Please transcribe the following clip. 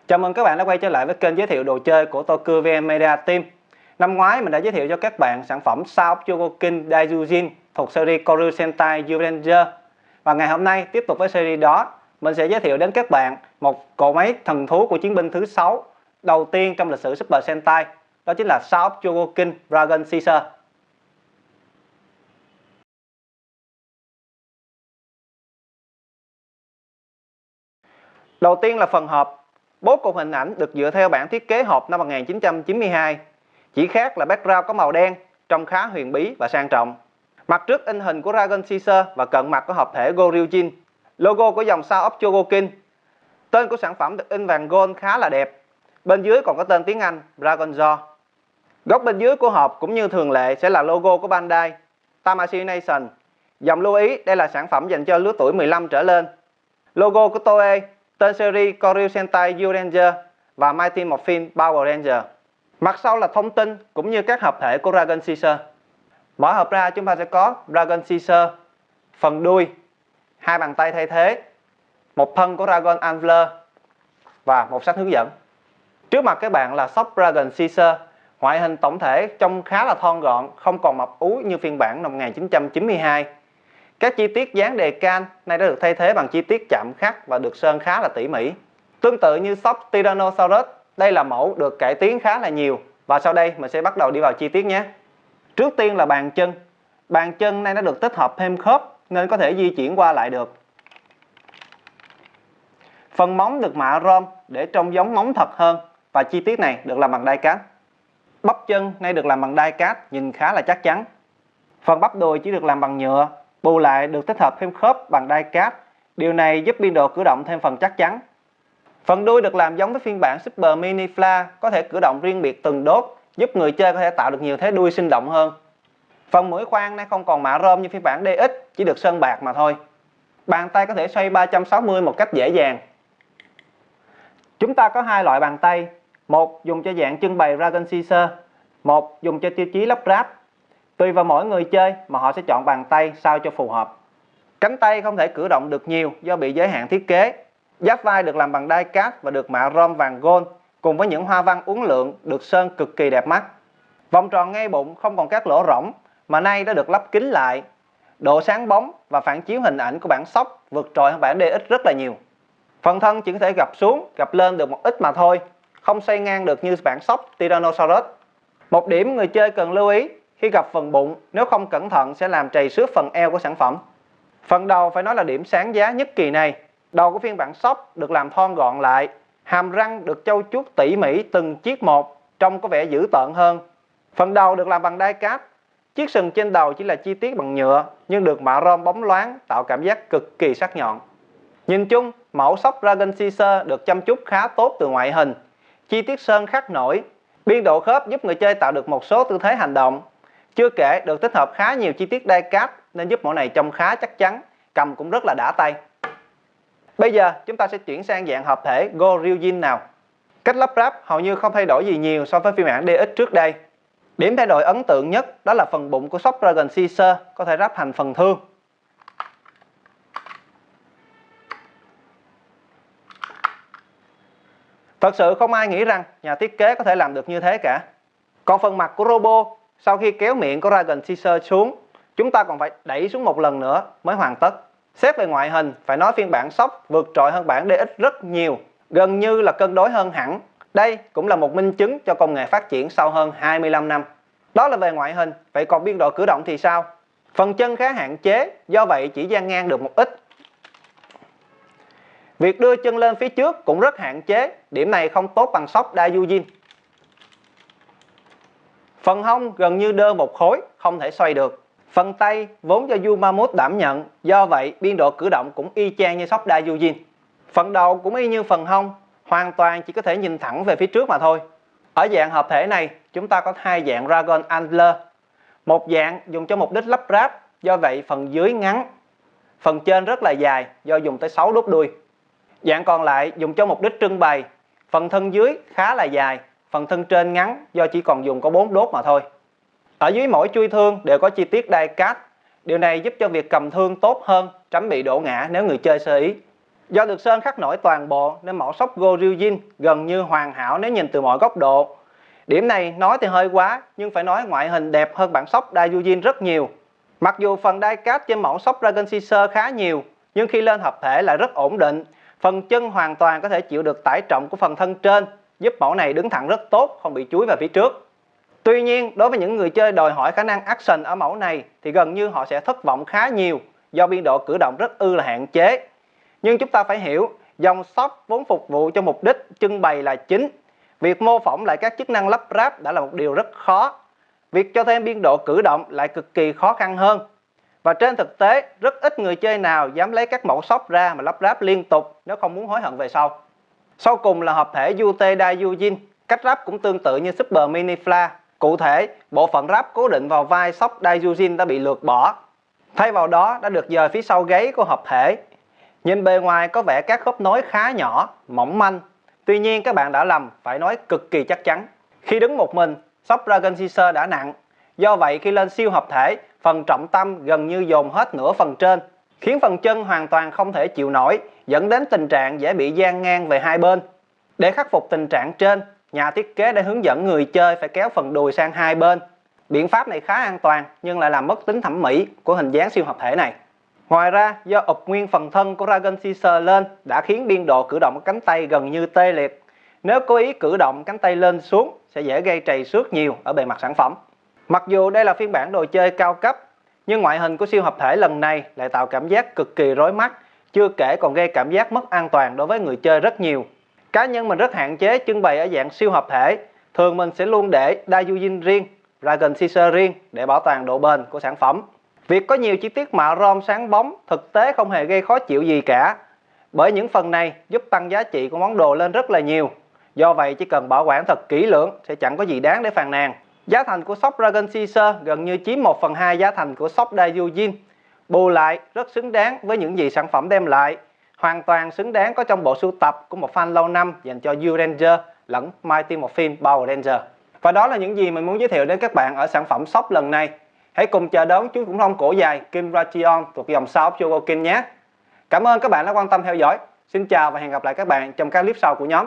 Chào mừng các bạn đã quay trở lại với kênh giới thiệu đồ chơi của Tokyo VN Media Team. Năm ngoái mình đã giới thiệu cho các bạn sản phẩm Sao Chogokin Daijujin thuộc series Koryu Sentai Zyuranger. Và ngày hôm nay tiếp tục với series đó, mình sẽ giới thiệu đến các bạn một cỗ máy thần thú của chiến binh thứ 6 đầu tiên trong lịch sử Super Sentai, đó chính là Sao Chogokin Dragon Caesar. Đầu tiên là phần hộp. Bố cục hình ảnh được dựa theo bản thiết kế hộp năm 1992. Chỉ khác là background có màu đen, trông khá huyền bí và sang trọng. Mặt trước in hình của Dragon Caesar và cận mặt có hợp thể Goryujin. Logo của dòng Sao of Chogokin. Tên của sản phẩm được in vàng gold khá là đẹp. Bên dưới còn có tên tiếng Anh Dragon Jaw. Góc bên dưới của hộp cũng như thường lệ sẽ là logo của Bandai Tamashii Nation. Dòng lưu ý đây là sản phẩm dành cho lứa tuổi 15 trở lên. Logo của Toei, tên series Koryu Sentai Zyuranger và Mighty Morphin Power Ranger. Mặt sau là thông tin cũng như các hợp thể của Dragon Caesar. Mở hộp ra chúng ta sẽ có Dragon Caesar, phần đuôi, hai bàn tay thay thế, một thân của Dragon Antler và một sách hướng dẫn. Trước mặt các bạn là shop Dragon Caesar. Ngoại hình tổng thể trông khá là thon gọn, không còn mập ú như phiên bản năm 1992. Các chi tiết dán đề can nay đã được thay thế bằng chi tiết chạm khắc và được sơn khá là tỉ mỉ. Tương tự như shop Tyrannosaurus, đây là mẫu được cải tiến khá là nhiều và sau đây mình sẽ bắt đầu đi vào chi tiết nhé. Trước tiên là bàn chân. Bàn chân nay đã được tích hợp thêm khớp nên có thể di chuyển qua lại được. Phần móng được mạ chrome để trông giống móng thật hơn và chi tiết này được làm bằng đai cát. Bắp chân nay được làm bằng đai cát, nhìn khá là chắc chắn. Phần bắp đùi chỉ được làm bằng nhựa, bù lại được tích hợp thêm khớp bằng đai cát. Điều này giúp biên độ cử động thêm phần chắc chắn. Phần đuôi được làm giống với phiên bản Super Mini Fla, có thể cử động riêng biệt từng đốt, giúp người chơi có thể tạo được nhiều thế đuôi sinh động hơn. Phần mũi khoan nay không còn mạ rôm như phiên bản DX, chỉ được sơn bạc mà thôi. Bàn tay có thể xoay 360 một cách dễ dàng. Chúng ta có hai loại bàn tay, một dùng cho dạng trưng bày Dragon Caesar, một dùng cho tiêu chí lắp ráp. Tùy vào mỗi người chơi mà họ sẽ chọn bàn tay sao cho phù hợp. Cánh tay không thể cử động được nhiều do bị giới hạn thiết kế. Giáp vai được làm bằng đai cát và được mạ chrome vàng gold cùng với những hoa văn uốn lượn được sơn cực kỳ đẹp mắt. Vòng tròn ngay bụng không còn các lỗ rỗng mà nay đã được lắp kính lại. Độ sáng bóng và phản chiếu hình ảnh của bản sóc vượt trội hơn bản DX rất là nhiều. Phần thân chỉ có thể gập xuống, gập lên được một ít mà thôi, không xoay ngang được như bản sóc Tyrannosaurus. Một điểm người chơi cần lưu ý, khi gặp phần bụng, nếu không cẩn thận sẽ làm trầy xước phần eo của sản phẩm. Phần đầu phải nói là điểm sáng giá nhất kỳ này. Đầu của phiên bản sóc được làm thon gọn lại, hàm răng được châu chuốt tỉ mỉ từng chiếc một, trông có vẻ dữ tợn hơn. Phần đầu được làm bằng đai cát. Chiếc sừng trên đầu chỉ là chi tiết bằng nhựa nhưng được mạ chrome bóng loáng tạo cảm giác cực kỳ sắc nhọn. Nhìn chung, mẫu sóc Dragon Caesar được chăm chút khá tốt từ ngoại hình. Chi tiết sơn khắc nổi, biên độ khớp giúp người chơi tạo được một số tư thế hành động. Chưa kể được tích hợp khá nhiều chi tiết đai cát nên giúp mẫu này trông khá chắc chắn, cầm cũng rất là đã tay. Bây giờ chúng ta sẽ chuyển sang dạng hợp thể Goryujin nào. Cách lắp ráp hầu như không thay đổi gì nhiều so với phiên bản DX trước đây. Điểm thay đổi ấn tượng nhất đó là phần bụng của shop Dragon Caesar có thể ráp thành phần thương. Thật sự không ai nghĩ rằng nhà thiết kế có thể làm được như thế cả. Còn phần mặt của robot, sau khi kéo miệng của Dragon Caesar xuống, chúng ta còn phải đẩy xuống một lần nữa mới hoàn tất. Xét về ngoại hình, phải nói phiên bản sóc vượt trội hơn bản DX rất nhiều, gần như là cân đối hơn hẳn. Đây cũng là một minh chứng cho công nghệ phát triển sau hơn 25 năm. Đó là về ngoại hình, vậy còn biên độ cử động thì sao? Phần chân khá hạn chế, do vậy chỉ dang ngang được một ít. Việc đưa chân lên phía trước cũng rất hạn chế, điểm này không tốt bằng shop Daijujin. Phần hông gần như đơ một khối, không thể xoay được. Phần tay vốn do Yumamut đảm nhận, do vậy biên độ cử động cũng y chang như shop Daijujin. Phần đầu cũng y như phần hông, hoàn toàn chỉ có thể nhìn thẳng về phía trước mà thôi. Ở dạng hợp thể này, chúng ta có hai dạng Dragon Antler. Một dạng dùng cho mục đích lắp ráp, do vậy phần dưới ngắn. Phần trên rất là dài do dùng tới 6 đốt đuôi. Dạng còn lại dùng cho mục đích trưng bày. Phần thân dưới khá là dài, phần thân trên ngắn do chỉ còn dùng có 4 đốt mà thôi. Ở dưới mỗi chui thương đều có chi tiết đai cát. Điều này giúp cho việc cầm thương tốt hơn, tránh bị đổ ngã nếu người chơi sơ ý. Do được sơn khắc nổi toàn bộ nên mẫu sóc Goryeo gần như hoàn hảo nếu nhìn từ mọi góc độ. Điểm này nói thì hơi quá, nhưng phải nói ngoại hình đẹp hơn bản sóc Daijujin rất nhiều. Mặc dù phần die cast trên mẫu sóc Dragon Caesar khá nhiều, nhưng khi lên hợp thể lại rất ổn định. Phần chân hoàn toàn có thể chịu được tải trọng của phần thân trên, giúp mẫu này đứng thẳng rất tốt, không bị chúi về phía trước. Tuy nhiên, đối với những người chơi đòi hỏi khả năng action ở mẫu này thì gần như họ sẽ thất vọng khá nhiều do biên độ cử động rất là hạn chế. Nhưng chúng ta phải hiểu, dòng sóc vốn phục vụ cho mục đích trưng bày là chính. Việc mô phỏng lại các chức năng lắp ráp đã là một điều rất khó. Việc cho thêm biên độ cử động lại cực kỳ khó khăn hơn. Và trên thực tế, rất ít người chơi nào dám lấy các mẫu sóc ra mà lắp ráp liên tục nếu không muốn hối hận về sau. Sau cùng là hợp thể Yute Daijujin, cách ráp cũng tương tự như Super Mini Fla. Cụ thể, bộ phận ráp cố định vào vai sóc Daijujin đã bị lược bỏ. Thay vào đó đã được dời phía sau gáy của hợp thể. Nhìn bề ngoài có vẻ các khớp nối khá nhỏ, mỏng manh. Tuy nhiên các bạn đã lầm, phải nói cực kỳ chắc chắn. Khi đứng một mình, sóc Dragon Caesar đã nặng. Do vậy khi lên siêu hợp thể, phần trọng tâm gần như dồn hết nửa phần trên, khiến phần chân hoàn toàn không thể chịu nổi, dẫn đến tình trạng dễ bị dang ngang về hai bên. Để khắc phục tình trạng trên, nhà thiết kế đã hướng dẫn người chơi phải kéo phần đùi sang hai bên. Biện pháp này khá an toàn nhưng lại làm mất tính thẩm mỹ của hình dáng siêu hợp thể này. Ngoài ra, do ụp nguyên phần thân của Dragon Caesar lên đã khiến biên độ cử động của cánh tay gần như tê liệt. Nếu cố ý cử động cánh tay lên xuống sẽ dễ gây trầy xước nhiều ở bề mặt sản phẩm. Mặc dù đây là phiên bản đồ chơi cao cấp, nhưng ngoại hình của siêu hợp thể lần này lại tạo cảm giác cực kỳ rối mắt, chưa kể còn gây cảm giác mất an toàn đối với người chơi rất nhiều. Cá nhân mình rất hạn chế trưng bày ở dạng siêu hợp thể, thường mình sẽ luôn để Daijujin riêng, Dragon Caesar riêng để bảo toàn độ bền của sản phẩm. Việc có nhiều chi tiết mạ rom sáng bóng thực tế không hề gây khó chịu gì cả, bởi những phần này giúp tăng giá trị của món đồ lên rất là nhiều. Do vậy chỉ cần bảo quản thật kỹ lưỡng sẽ chẳng có gì đáng để phàn nàn. Giá thành của shop Dragon Caesar gần như chiếm 1/2 giá thành của shop Daijujin. Bù lại rất xứng đáng với những gì sản phẩm đem lại. Hoàn toàn xứng đáng có trong bộ sưu tập của một fan lâu năm dành cho Zyuranger lẫn Mighty Morphin Power Ranger. Và đó là những gì mình muốn giới thiệu đến các bạn ở sản phẩm shop lần này. Hãy cùng chờ đón chú khủng long cổ dài Kim Rachion thuộc dòng sao Chogokin nhé. Cảm ơn các bạn đã quan tâm theo dõi. Xin chào và hẹn gặp lại các bạn trong các clip sau của nhóm.